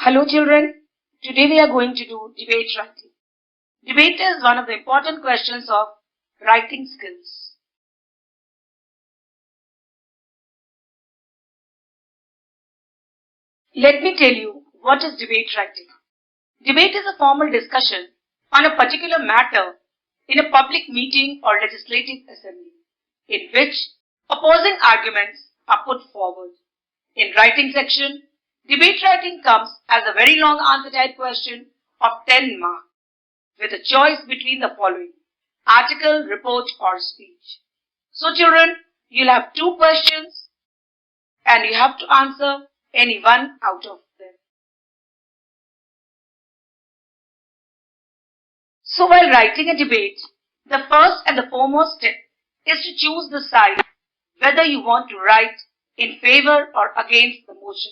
Hello children, today we are going to do debate writing. Debate is one of the important questions of writing skills. Let me tell you what is debate writing. Debate is a formal discussion on a particular matter in a public meeting or legislative assembly in which opposing arguments are put forward. In writing section, debate writing comes as a very long answer type question of 10 marks with a choice between the following: article, report or speech. So children, you'll have two questions and you have to answer any one out of them. So while writing a debate, the first and the foremost step is to choose the side whether you want to write in favor or against the motion.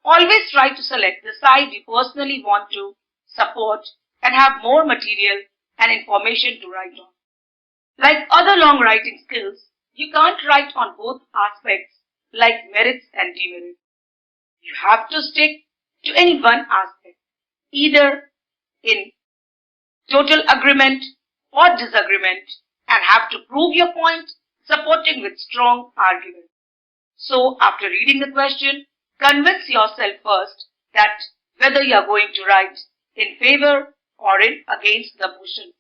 Always try to select the side you personally want to support and have more material and information to write on. Like other long writing skills, you can't write on both aspects like merits and demerits. You have to stick to any one aspect, either in total agreement or disagreement, and have to prove your point supporting with strong argument. So after reading the question, convince yourself first that whether you are going to write in favor or in against the motion.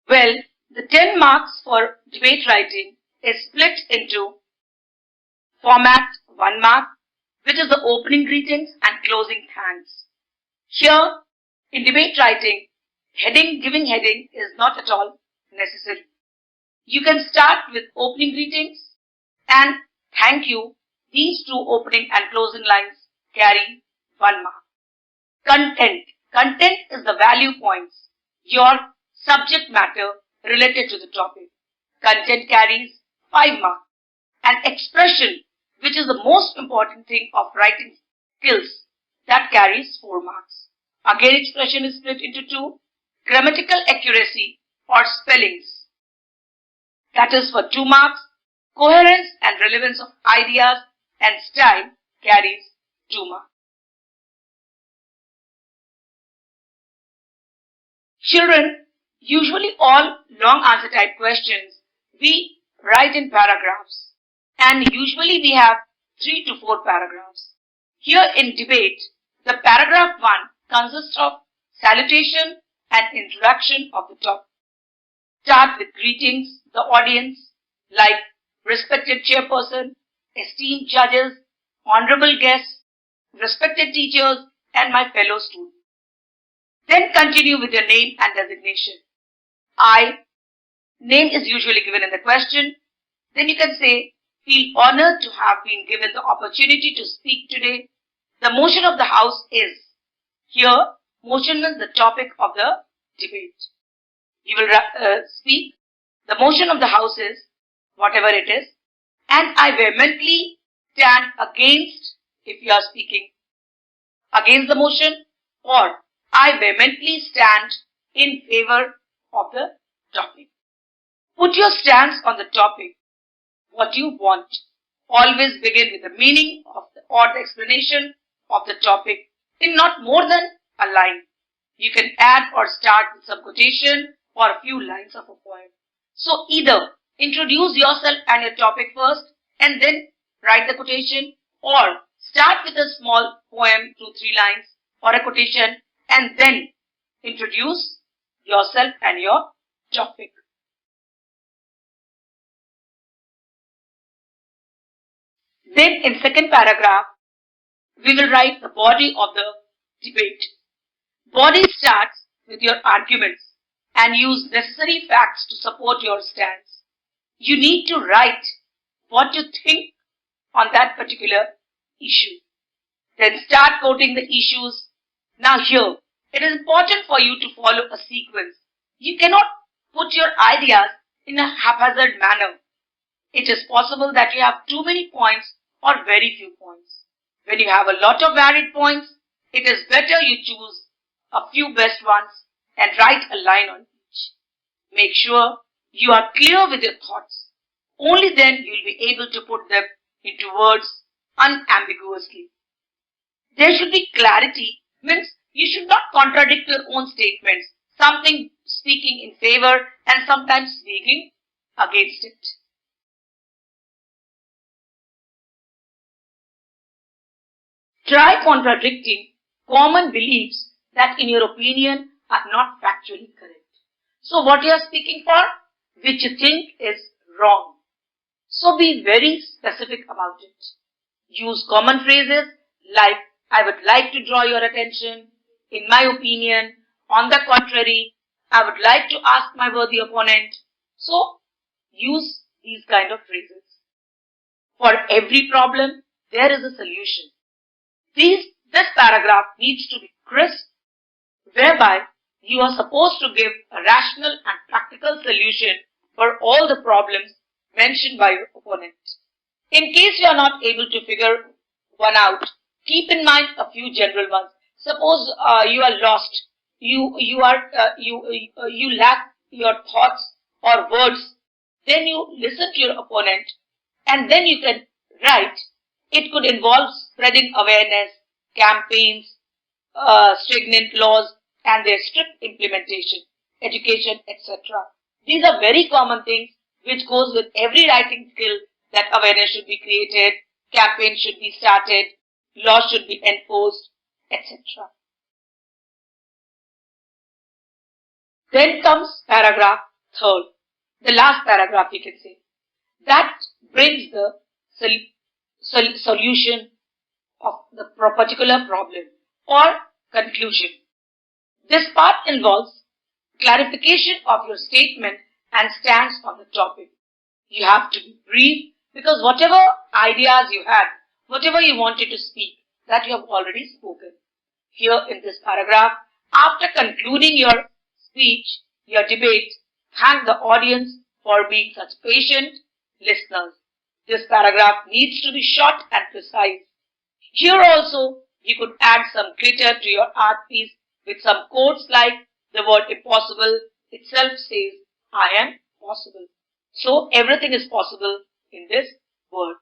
Well, the 10 marks for debate writing is split into format 1 mark, which is the opening greetings and closing thanks. Here, in debate writing, giving heading is not at all necessary. You can start with opening greetings and thank you. These two opening and closing lines carry 1 mark. Content. Content is the value points, your subject matter related to the topic. Content carries 5 marks. And expression, which is the most important thing of writing skills, that carries 4 marks. Again, expression is split into two: grammatical accuracy or spellings, that is for 2 marks. Coherence and relevance of ideas and style carries 2 marks. Children, usually all long answer type questions we write in paragraphs, and usually we have 3 to 4 paragraphs. Here in debate, the paragraph 1 consists of salutation and introduction of the topic. Start with greetings, the audience, like respected chairperson, esteemed judges, honorable guests, respected teachers, and my fellow students. Then continue with your name and designation. Name is usually given in the question. Then you can say, feel honored to have been given the opportunity to speak today. The motion of the House is. Here, motion means the topic of the debate. You will speak. The motion of the House is, whatever it is, and I vehemently stand against, if you are speaking against the motion, or I vehemently stand in favor of the topic. Put your stance on the topic, what you want. Always begin with the meaning of or the explanation of the topic in not more than a line. You can add or start with some quotation or a few lines of a poem. So either introduce yourself and your topic first and then write the quotation, or start with a small poem 2-3 lines or a quotation and then introduce yourself and your topic. Then in second paragraph, we will write the body of the debate. Body starts with your arguments and use necessary facts to support your stance. You need to write what you think on that particular issue. Then start quoting the issues. Now here, it is important for you to follow a sequence. You cannot put your ideas in a haphazard manner. It is possible that you have too many points or very few points. When you have a lot of varied points, it is better you choose a few best ones and write a line on each. Make sure you are clear with your thoughts. Only then you will be able to put them into words unambiguously. There should be clarity, means you should not contradict your own statements, something speaking in favor and sometimes speaking against it. Try contradicting common beliefs that in your opinion are not factually correct. So what you are speaking for, which you think is wrong. So be very specific about it. Use common phrases like, I would like to draw your attention, in my opinion, on the contrary, I would like to ask my worthy opponent. So use these kind of phrases. For every problem, there is a solution. This paragraph needs to be crisp, whereby you are supposed to give a rational and practical solution for all the problems mentioned by your opponent. In case you are not able to figure one out, keep in mind a few general ones. Suppose you are lost, you lack your thoughts or words, then you listen to your opponent and then you can write. It could involve spreading awareness, campaigns, stagnant laws and their strict implementation, education, etc. These are very common things which goes with every writing skill, that awareness should be created, campaigns should be started, laws should be enforced, etc. Then comes paragraph 3rd, the last paragraph you can say. That brings the solution of the particular problem or conclusion. This part involves clarification of your statement and stance on the topic. You have to be brief because whatever ideas you had, whatever you wanted to speak, that you have already spoken. Here in this paragraph, after concluding your speech, your debate, thank the audience for being such patient listeners. This paragraph needs to be short and precise. Here also, you could add some glitter to your art piece with some quotes like, the word impossible itself says, I am possible. So everything is possible in this word.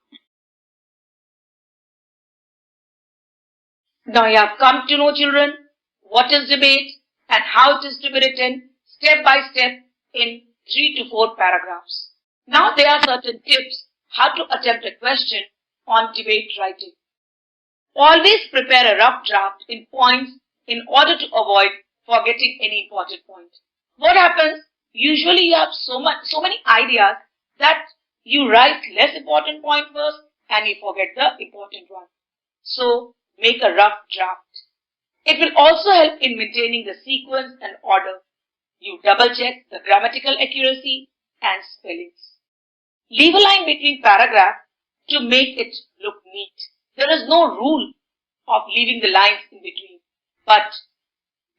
Now you have come to know, children, what is debate and how it is to be written step by step in 3 to 4 paragraphs. Now there are certain tips how to attempt a question on debate writing. Always prepare a rough draft in points in order to avoid forgetting any important point. What happens? Usually you have so many ideas that you write less important point first and you forget the important one. So make a rough draft. It will also help in maintaining the sequence and order. You double check the grammatical accuracy and spellings. Leave a line between paragraphs to make it look neat. There is no rule of leaving the lines in between. But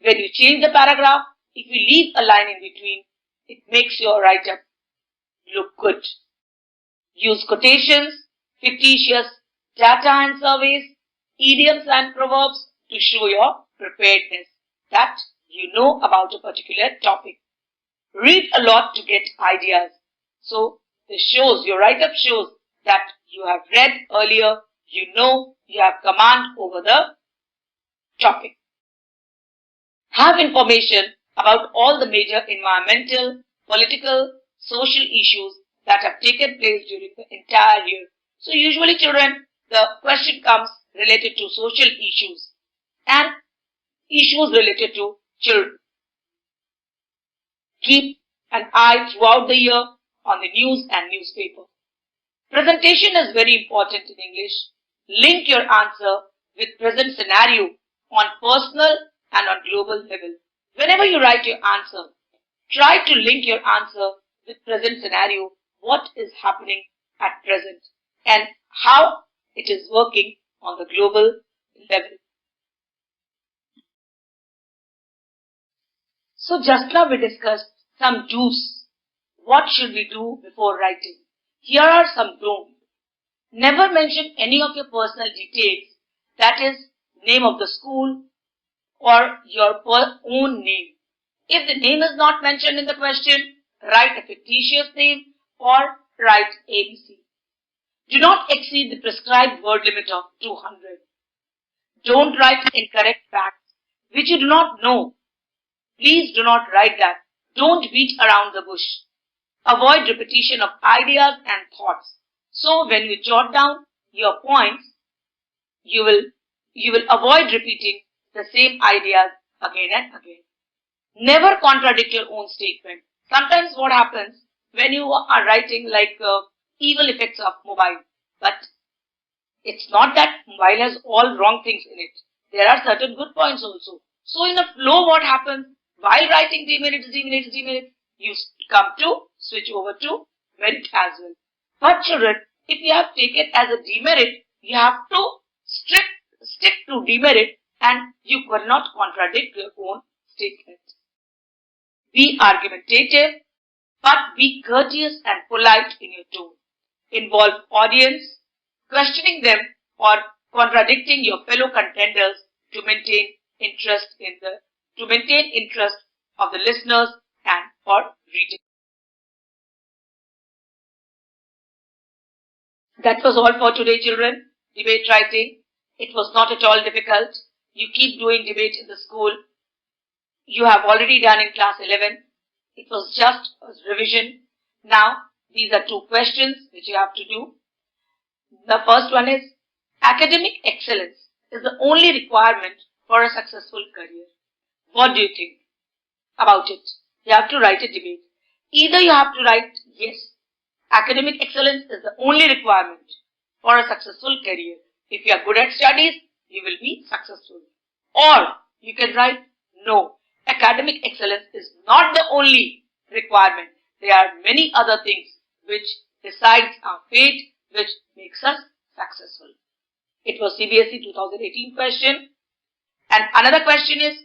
when you change the paragraph, if you leave a line in between, it makes your write-up look good. Use quotations, fictitious data and surveys, idioms and proverbs to show your preparedness, that you know about a particular topic. Read a lot to get ideas. So your write-up shows that you have read earlier, you know, you have command over the topic. Have information about all the major environmental, political, social issues that have taken place during the entire year. So usually, children, the question comes related to social issues and issues related to children. Keep an eye throughout the year on the news and newspaper. Presentation is very important in English. Link your answer with present scenario on personal and on global level. Whenever you write your answer, try to link your answer with present scenario, what is happening at present and how it is working on the global level. So just now we discussed some do's. What should we do before writing? Here are some don'ts. Never mention any of your personal details, that is, name of the school or your own name. If the name is not mentioned in the question, write a fictitious name or write ABC. Do not exceed the prescribed word limit of 200. Don't write incorrect facts which you do not know. Please do not write that. Don't beat around the bush. Avoid repetition of ideas and thoughts. So when you jot down your points, you will avoid repeating the same ideas again and again. Never contradict your own statement. Sometimes what happens when you are writing like evil effects of mobile, but it's not that mobile has all wrong things in it. There are certain good points also. So in a flow, what happens while writing demerits, you come to switch over to merit as well. But children, if you have taken as a demerit, you have to stick to demerit and you cannot contradict your own statement. Be argumentative, but be courteous and polite in your tone. Involve audience, questioning them or contradicting your fellow contenders to maintain interest of the listeners and for reading. That was all for today, children. Debate writing. It was not at all difficult. You keep doing debate in the school. You have already done in class 11. It was just a revision. Now, these are two questions which you have to do. The first one is, academic excellence is the only requirement for a successful career. What do you think about it? You have to write a debate. Either you have to write, yes, academic excellence is the only requirement for a successful career. If you are good at studies, you will be successful. Or you can write, no, academic excellence is not the only requirement. There are many other things which decides our fate, which makes us successful. It was CBSE 2018 question. And another question is,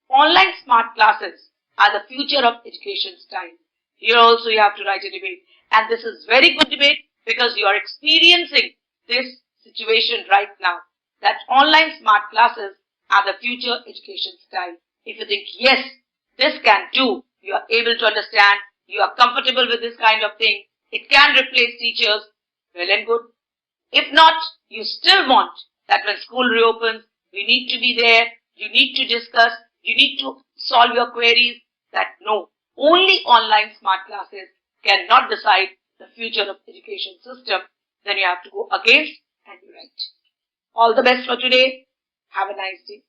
online smart classes are the future of education style. Here also you have to write a debate. And this is very good debate because you are experiencing this situation right now, that online smart classes are the future education style. If you think, yes, this can do, you are able to understand, you are comfortable with this kind of thing, it can replace teachers, well and good. If not, you still want that when school reopens, you need to be there, you need to discuss, you need to solve your queries, that no, only online smart classes cannot decide the future of education system, then you have to go against and you write. All the best for today. Have a nice day.